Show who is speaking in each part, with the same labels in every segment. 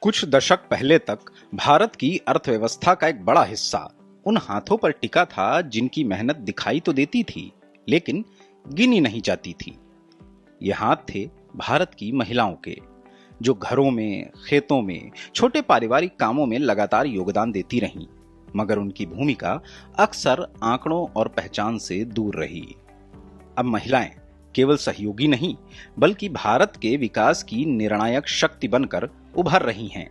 Speaker 1: कुछ दशक पहले तक भारत की अर्थव्यवस्था का एक बड़ा हिस्सा उन हाथों पर टिका था जिनकी मेहनत दिखाई तो देती थी, लेकिन गिनी नहीं जाती थी। ये हाथ थे भारत की महिलाओं के, जो घरों में, खेतों में, छोटे पारिवारिक कामों में लगातार योगदान देती रहीं, मगर उनकी भूमिका अक्सर आंकड़ों और पहचान से दूर रही। अब महिलाएं केवल सहयोगी नहीं, बल्कि भारत के विकास की निर्णायक शक्ति बनकर उभर रही हैं,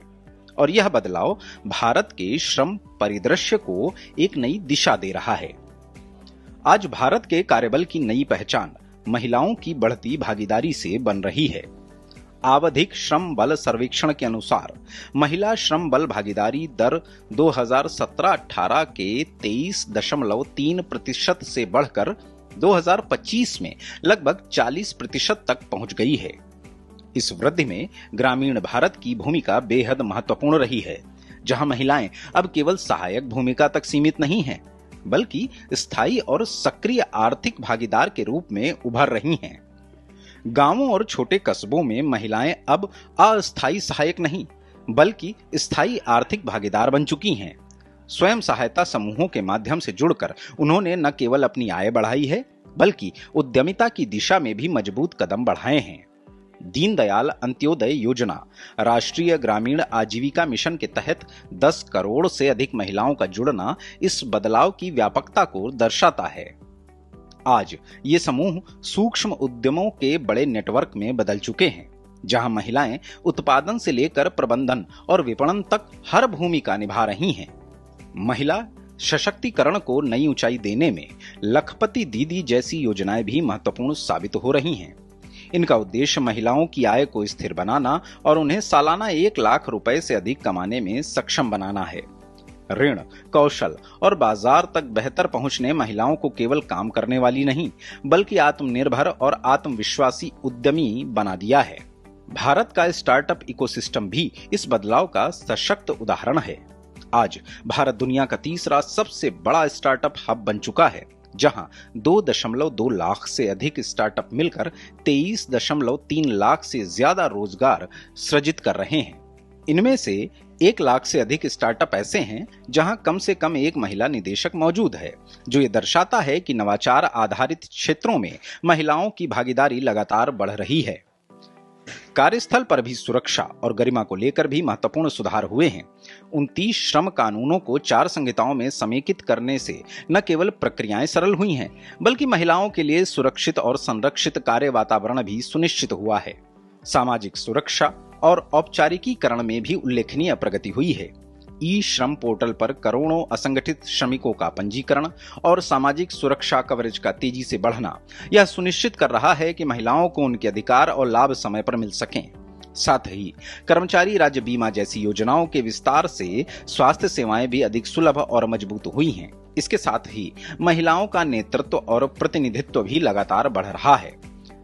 Speaker 1: और यह बदलाव भारत के श्रम परिदृश्य को एक नई दिशा दे रहा है। आज भारत के कार्यबल की नई पहचान महिलाओं की बढ़ती भागीदारी से बन रही है। आवधिक श्रम बल सर्वेक्षण के अनुसार महिला श्रम बल भागीदारी दर 2017-18 के 23.3% से बढ़कर 2025 में लगभग 40% तक पहुंच गई है। इस वृद्धि में ग्रामीण भारत की भूमिका बेहद महत्वपूर्ण रही है, जहां महिलाएं अब केवल सहायक भूमिका तक सीमित नहीं हैं, बल्कि स्थायी और सक्रिय आर्थिक भागीदार के रूप में उभर रही हैं। गांवों और छोटे कस्बों में महिलाएं अब अस्थायी सहायक नहीं, बल्कि स्थायी आर्थिक भागीदार बन चुकी हैं। स्वयं सहायता समूहों के माध्यम से जुड़कर उन्होंने न केवल अपनी आय बढ़ाई है, बल्कि उद्यमिता की दिशा में भी मजबूत कदम बढ़ाए हैं। दीनदयाल अंत्योदय योजना, राष्ट्रीय ग्रामीण आजीविका मिशन के तहत 10 करोड़ से अधिक महिलाओं का जुड़ना इस बदलाव की व्यापकता को दर्शाता है। आज ये समूह सूक्ष्म उद्यमों के बड़े नेटवर्क में बदल चुके हैं, जहां महिलाएं उत्पादन से लेकर प्रबंधन और विपणन तक हर भूमिका निभा रही हैं। महिला सशक्तिकरण को नई ऊंचाई देने में लखपति दीदी जैसी योजनाएं भी महत्वपूर्ण साबित हो रही हैं। इनका उद्देश्य महिलाओं की आय को स्थिर बनाना और उन्हें सालाना 1 लाख रुपए से अधिक कमाने में सक्षम बनाना है। ऋण, कौशल और बाजार तक बेहतर पहुंचने महिलाओं को केवल काम करने वाली नहीं, बल्कि आत्मनिर्भर और आत्मविश्वासी उद्यमी बना दिया है। भारत का स्टार्टअप इकोसिस्टम भी इस बदलाव का सशक्त उदाहरण है। आज भारत दुनिया का तीसरा सबसे बड़ा स्टार्टअप हब बन चुका है, जहां 2.2 लाख से अधिक स्टार्टअप मिलकर 23.3 लाख से ज्यादा रोजगार सृजित कर रहे हैं। इनमें से 1 लाख से अधिक स्टार्टअप ऐसे हैं जहां कम से कम एक महिला निदेशक मौजूद है, जो ये दर्शाता है कि नवाचार आधारित क्षेत्रों में महिलाओं की भागीदारी लगातार बढ़ रही है। कार्यस्थल पर भी सुरक्षा और गरिमा को लेकर भी महत्वपूर्ण सुधार हुए हैं। 29 श्रम कानूनों को 4 संहिताओं में समेकित करने से न केवल प्रक्रियाएं सरल हुई हैं, बल्कि महिलाओं के लिए सुरक्षित और संरक्षित कार्य वातावरण भी सुनिश्चित हुआ है। सामाजिक सुरक्षा और औपचारिकीकरण में भी उल्लेखनीय प्रगति हुई है। ई श्रम पोर्टल पर करोड़ों असंगठित श्रमिकों का पंजीकरण और सामाजिक सुरक्षा कवरेज का तेजी से बढ़ना यह सुनिश्चित कर रहा है कि महिलाओं को उनके अधिकार और लाभ समय पर मिल सकें। साथ ही कर्मचारी राज्य बीमा जैसी योजनाओं के विस्तार से स्वास्थ्य सेवाएं भी अधिक सुलभ और मजबूत हुई हैं। इसके साथ ही महिलाओं का नेतृत्व और प्रतिनिधित्व भी लगातार बढ़ रहा है।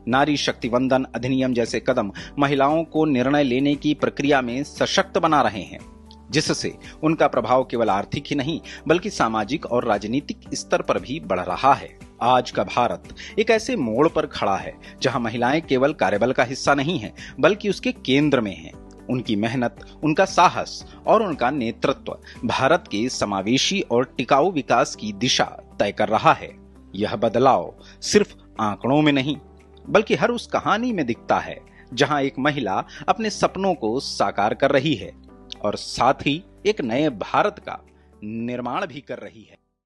Speaker 1: नारी शक्ति वंदन अधिनियम जैसे कदम महिलाओं को निर्णय लेने की प्रक्रिया में सशक्त बना रहे हैं, जिससे उनका प्रभाव केवल आर्थिक ही नहीं, बल्कि सामाजिक और राजनीतिक स्तर पर भी बढ़ रहा है। आज का भारत एक ऐसे मोड़ पर खड़ा है जहां महिलाएं केवल कार्यबल का हिस्सा नहीं हैं, बल्कि उसके केंद्र में हैं। उनकी मेहनत, उनका साहस और उनका नेतृत्व भारत के समावेशी और टिकाऊ विकास की दिशा तय कर रहा है। यह बदलाव सिर्फ आंकड़ों में नहीं, बल्कि हर उस कहानी में दिखता है जहां एक महिला अपने सपनों को साकार कर रही है और साथ ही एक नए भारत का निर्माण भी कर रही है।